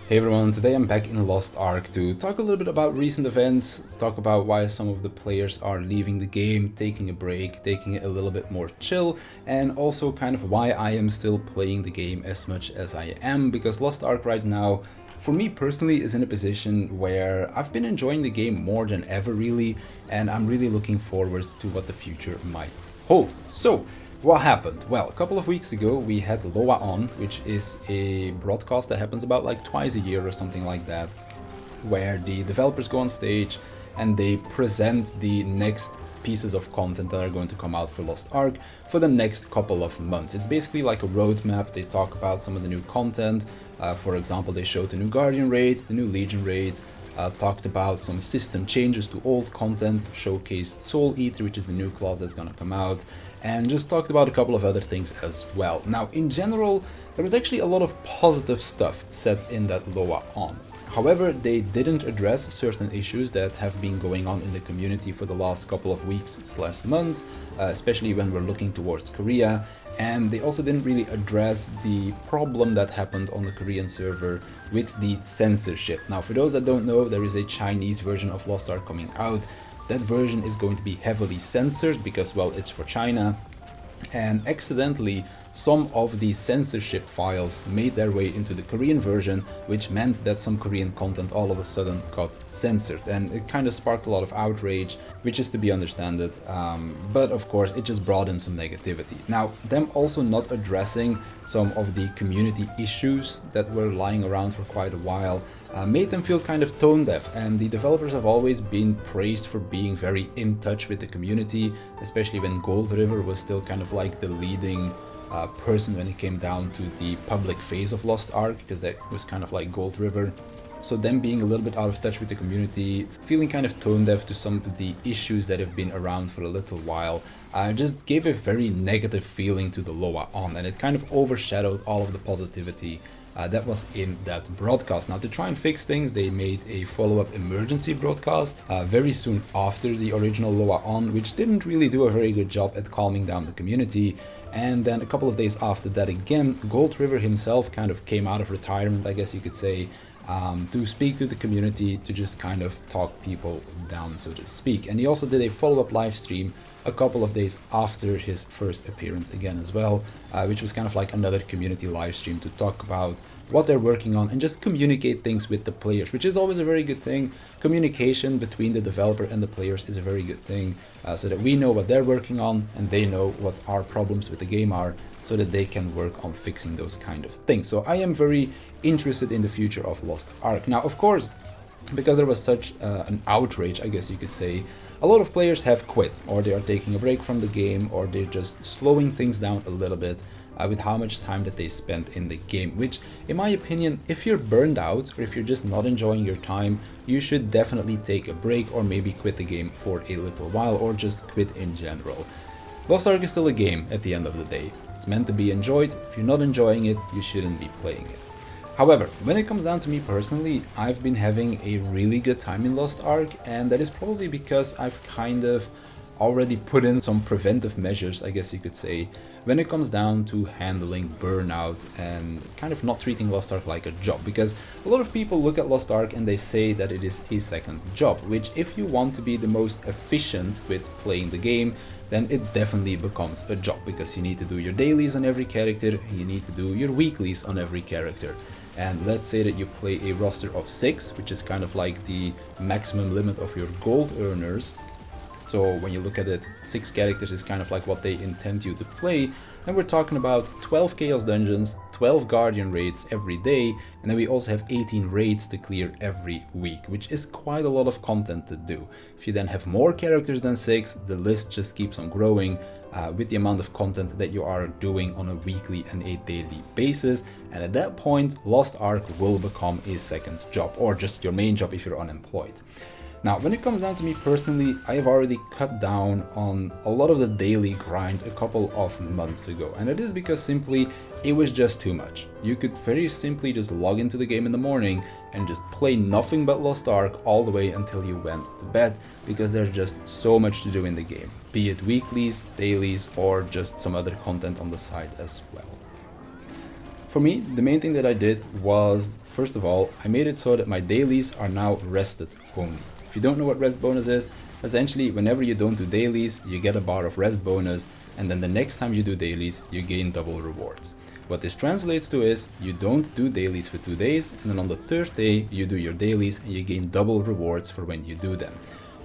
Hey everyone, today I'm back in Lost Ark to talk a little bit about recent events, talk about why some of the players are leaving the game, taking a break, taking it a little bit more chill, and also kind of why I am still playing the game as much as I am, because Lost Ark right now, for me personally, is in a position where I've been enjoying the game more than ever really, and I'm really looking forward to what the future might hold. So, what happened? Well, a couple of weeks ago we had Loa On, which is a broadcast that happens about like twice a year or something like that, where the developers go on stage and they present the next pieces of content that are going to come out for Lost Ark for the next couple of months. It's basically like a roadmap. They talk about some of the new content. For example, they showed the new Guardian raid, the new Legion raid, talked about some system changes to old content, showcased Soul Eater, which is the new class that's gonna come out, and just talked about a couple of other things as well. Now, in general, there was actually a lot of positive stuff said in that Loa On. However, they didn't address certain issues that have been going on in the community for the last couple of weeks/months, especially when we're looking towards Korea, and they also didn't really address the problem that happened on the Korean server with the censorship. Now, for those that don't know, there is a Chinese version of Lost Ark coming out. That version is going to be heavily censored because, well, it's for China, and accidentally some of the censorship files made their way into the Korean version, which meant that some Korean content all of a sudden got censored, and it kind of sparked a lot of outrage, which is to be understood, but of course it just brought in some negativity. Now, them also not addressing some of the community issues that were lying around for quite a while made them feel kind of tone deaf, and the developers have always been praised for being very in touch with the community, especially when Gold River was still kind of like the leading person when it came down to the public phase of Lost Ark, because that was kind of like Gold River. So them being a little bit out of touch with the community, feeling kind of tone deaf to some of the issues that have been around for a little while, just gave a very negative feeling to the Loa On, and it kind of overshadowed all of the positivity that was in that broadcast. Now, to try and fix things, they made a follow-up emergency broadcast very soon after the original Loa On, which didn't really do a very good job at calming down the community. And then a couple of days after that again, Gold River himself kind of came out of retirement, I guess you could say, to speak to the community, to just kind of talk people down, so to speak. And he also did a follow-up live stream a couple of days after his first appearance again as well, which was kind of like another community live stream to talk about what they're working on and just communicate things with the players, which is always a very good thing. Communication between the developer and the players is a very good thing, so that we know what they're working on and they know what our problems with the game are, so that they can work on fixing those kind of things. So I am very interested in the future of Lost Ark. Now, of course, because there was such an outrage, I guess you could say, a lot of players have quit, or they are taking a break from the game, or they're just slowing things down a little bit with how much time that they spent in the game, which, in my opinion, if you're burned out or if you're just not enjoying your time, you should definitely take a break or maybe quit the game for a little while, or just quit in general. Lost Ark is still a game at the end of the day. It's meant to be enjoyed. If you're not enjoying it, you shouldn't be playing it. However, when it comes down to me personally, I've been having a really good time in Lost Ark, and that is probably because I've kind of already put in some preventive measures, I guess you could say, when it comes down to handling burnout and kind of not treating Lost Ark like a job. Because a lot of people look at Lost Ark and they say that it is a second job, which, if you want to be the most efficient with playing the game, then it definitely becomes a job, because you need to do your dailies on every character, you need to do your weeklies on every character. And let's say that you play a roster of 6, which is kind of like the maximum limit of your gold earners. So when you look at it, 6 characters is kind of like what they intend you to play. And we're talking about 12 Chaos Dungeons, 12 Guardian raids every day, and then we also have 18 raids to clear every week, which is quite a lot of content to do. If you then have more characters than 6, the list just keeps on growing with the amount of content that you are doing on a weekly and a daily basis. And at that point, Lost Ark will become a second job, or just your main job if you're unemployed. Now, when it comes down to me personally, I have already cut down on a lot of the daily grind a couple of months ago, and it is because simply it was just too much. You could very simply just log into the game in the morning and just play nothing but Lost Ark all the way until you went to bed, because there's just so much to do in the game, be it weeklies, dailies, or just some other content on the side as well. For me, the main thing that I did was, first of all, I made it so that my dailies are now rested only. If you don't know what rest bonus is, essentially whenever you don't do dailies, you get a bar of rest bonus, and then the next time you do dailies, you gain double rewards. What this translates to is, you don't do dailies for 2 days, and then on the 3rd day, you do your dailies and you gain double rewards for when you do them.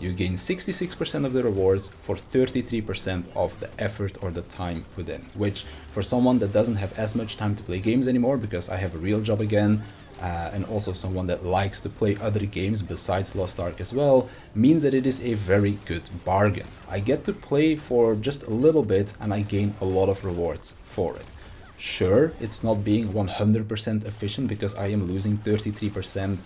You gain 66% of the rewards for 33% of the effort or the time put in, which for someone that doesn't have as much time to play games anymore, because I have a real job again, and also someone that likes to play other games besides Lost Ark as well, means that it is a very good bargain. I get to play for just a little bit and I gain a lot of rewards for it. Sure, it's not being 100% efficient because I am losing 33%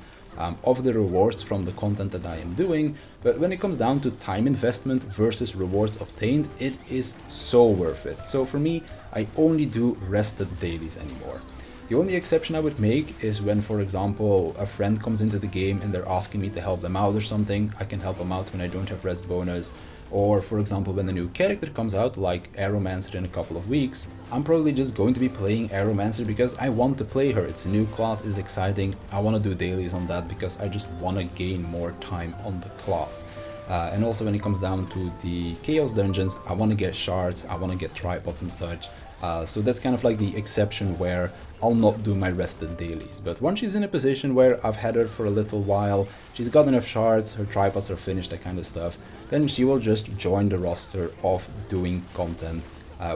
of the rewards from the content that I am doing, but when it comes down to time investment versus rewards obtained, it is so worth it. So for me, I only do rested dailies anymore. The only exception I would make is when, for example, a friend comes into the game and they're asking me to help them out or something. I can help them out when I don't have rest bonus. Or for example, when a new character comes out, like Aeromancer in a couple of weeks, I'm probably just going to be playing Aeromancer because I want to play her. It's a new class, it's exciting. I want to do dailies on that because I just want to gain more time on the class. And also when it comes down to the Chaos Dungeons, I want to get shards, I want to get tripods and such. So that's kind of like the exception where I'll not do my rested dailies. But once she's in a position where I've had her for a little while, she's got enough shards, her tripods are finished, that kind of stuff, then she will just join the roster of doing content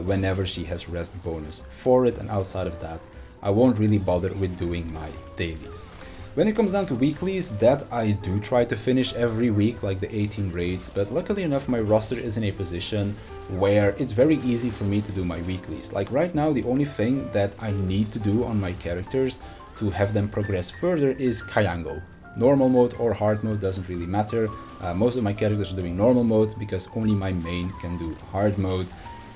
whenever she has rest bonus for it, and outside of that, I won't really bother with doing my dailies. When it comes down to weeklies, that I do try to finish every week, like the 18 raids, but luckily enough my roster is in a position where it's very easy for me to do my weeklies. Like right now, the only thing that I need to do on my characters to have them progress further is Kyangle. Normal mode or hard mode doesn't really matter. Most of my characters are doing normal mode because only my main can do hard mode.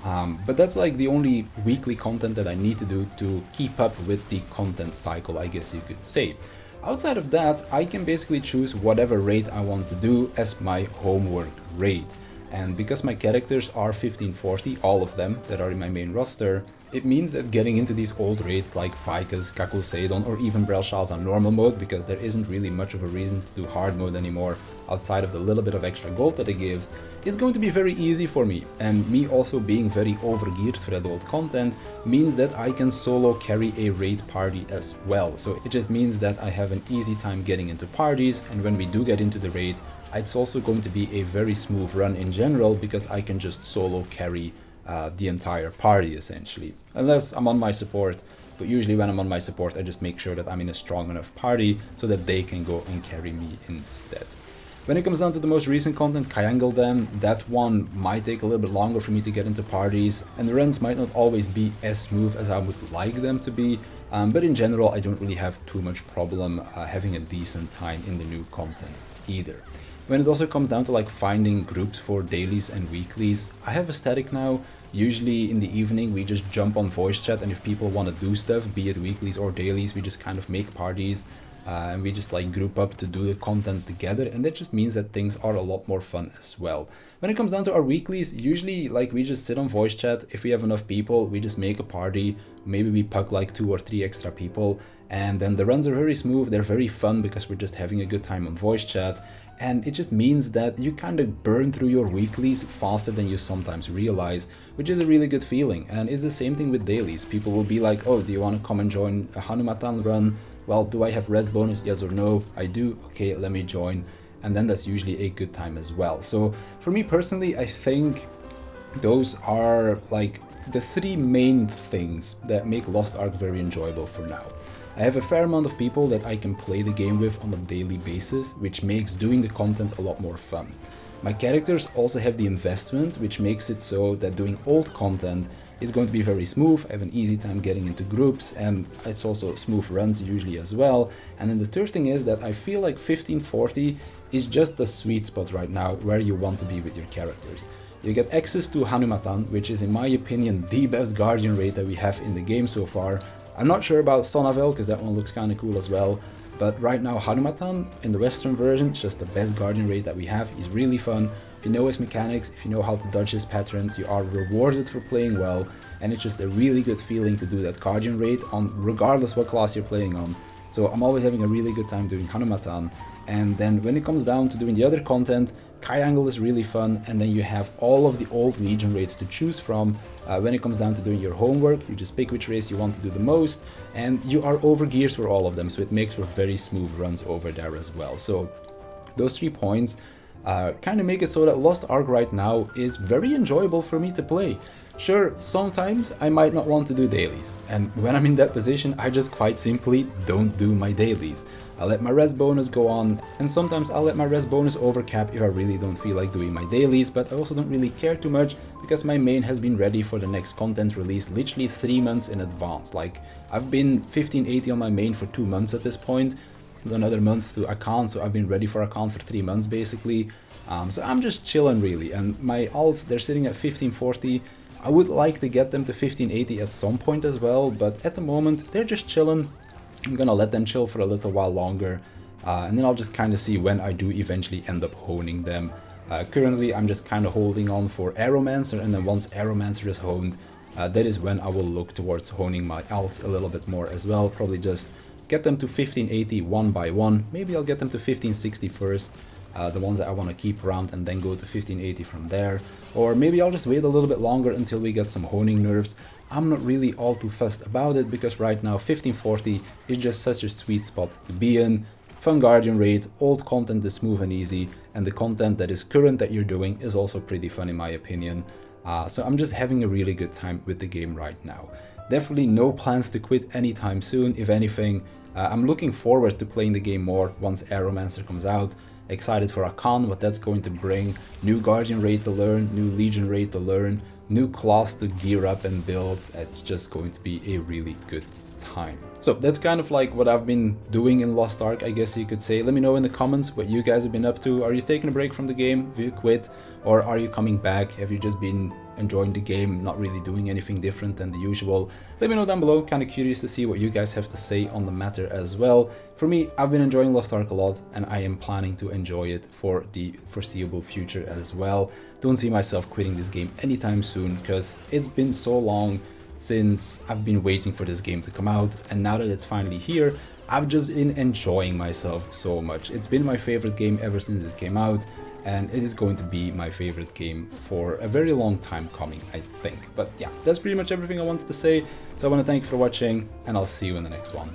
But that's like the only weekly content that I need to do to keep up with the content cycle, I guess you could say. Outside of that, I can basically choose whatever raid I want to do as my homework raid. And because my characters are 1540, all of them that are in my main roster, it means that getting into these old raids like Vicus, Kakuseidon, or even Brelshaz on normal mode, because there isn't really much of a reason to do hard mode anymore outside of the little bit of extra gold that it gives, is going to be very easy for me. And me also being very overgeared for that old content means that I can solo carry a raid party as well. So it just means that I have an easy time getting into parties, and when we do get into the raid, it's also going to be a very smooth run in general because I can just solo carry the entire party essentially. Unless I'm on my support, but usually when I'm on my support I just make sure that I'm in a strong enough party so that they can go and carry me instead. When it comes down to the most recent content, Kyangle then, that one might take a little bit longer for me to get into parties, and the runs might not always be as smooth as I would like them to be, but in general I don't really have too much problem having a decent time in the new content either. When it also comes down to like finding groups for dailies and weeklies, I have a static now. Usually in the evening we just jump on voice chat, and if people want to do stuff, be it weeklies or dailies, we just kind of make parties and we just like group up to do the content together, and that just means that things are a lot more fun as well. When it comes down to our weeklies, usually like we just sit on voice chat. If we have enough people, we just make a party, maybe we puck like 2 or 3 extra people, and then the runs are very smooth, they're very fun because we're just having a good time on voice chat. And it just means that you kind of burn through your weeklies faster than you sometimes realize, which is a really good feeling. And it's the same thing with dailies. People will be like, oh, do you want to come and join a Hanumatan run? Well, do I have rest bonus? Yes or no? I do. Okay, let me join. And then that's usually a good time as well. So for me personally, I think those are like the 3 main things that make Lost Ark very enjoyable for now. I have a fair amount of people that I can play the game with on a daily basis, which makes doing the content a lot more fun. My characters also have the investment, which makes it so that doing old content is going to be very smooth. I have an easy time getting into groups, and it's also smooth runs usually as well. And then the third thing is that I feel like 1540 is just the sweet spot right now where you want to be with your characters. You get access to Hanumatan, which is in my opinion the best Guardian raid that we have in the game so far. I'm not sure about Sonavel, because that one looks kind of cool as well. But right now, Harumatan in the Western version is just the best Guardian Raid that we have. He's really fun. If you know his mechanics, if you know how to dodge his patterns, you are rewarded for playing well. And it's just a really good feeling to do that Guardian Raid on regardless what class you're playing on. So I'm always having a really good time doing Harumatan. And then when it comes down to doing the other content, Kai Angle is really fun, and then you have all of the old Legion raids to choose from. When it comes down to doing your homework, you just pick which race you want to do the most, and you are over gears for all of them, so it makes for very smooth runs over there as well. So those 3 points kind of make it so that Lost Ark right now is very enjoyable for me to play. Sure, sometimes I might not want to do dailies, and when I'm in that position, I just quite simply don't do my dailies. I let my res bonus go on, and sometimes I'll let my res bonus overcap if I really don't feel like doing my dailies, but I also don't really care too much because my main has been ready for the next content release literally 3 months in advance. Like, I've been 1580 on my main for 2 months at this point. It's another month to account, so I've been ready for account for 3 months basically. So I'm just chilling really, and my alts, they're sitting at 1540. I would like to get them to 1580 at some point as well, but at the moment they're just chilling. I'm gonna let them chill for a little while longer, and then I'll just kind of see when I do eventually end up honing them. Currently I'm just kind of holding on for Aeromancer, and then once Aeromancer is honed, that is when I will look towards honing my alts a little bit more as well. Probably just get them to 1580 one by one. Maybe I'll get them to 1560 first, the ones that I want to keep around, and then go to 1580 from there. Or maybe I'll just wait a little bit longer until we get some honing nerfs. I'm not really all too fussed about it, because right now 1540 is just such a sweet spot to be in. Fun Guardian Raid, old content is smooth and easy, and the content that is current that you're doing is also pretty fun in my opinion. So I'm just having a really good time with the game right now. Definitely no plans to quit anytime soon. If anything, I'm looking forward to playing the game more once Aeromancer comes out. Excited for Akan, what that's going to bring. New Guardian Raid to learn, new Legion Raid to learn, new class to gear up and build. It's just going to be a really good time. So that's kind of like what I've been doing in Lost Ark, I guess you could say. Let me know in the comments what you guys have been up to. Are you taking a break from the game? Have you quit? Or are you coming back? Have you just been enjoying the game, not really doing anything different than the usual? Let me know down below. Kind of curious to see what you guys have to say on the matter as well. For me, I've been enjoying Lost Ark a lot, and I am planning to enjoy it for the foreseeable future as well. Don't see myself quitting this game anytime soon, because it's been so long since I've been waiting for this game to come out, and now that it's finally here, I've just been enjoying myself so much. It's been my favorite game ever since it came out, and it is going to be my favorite game for a very long time coming, I think. But yeah, that's pretty much everything I wanted to say, so I want to thank you for watching, and I'll see you in the next one.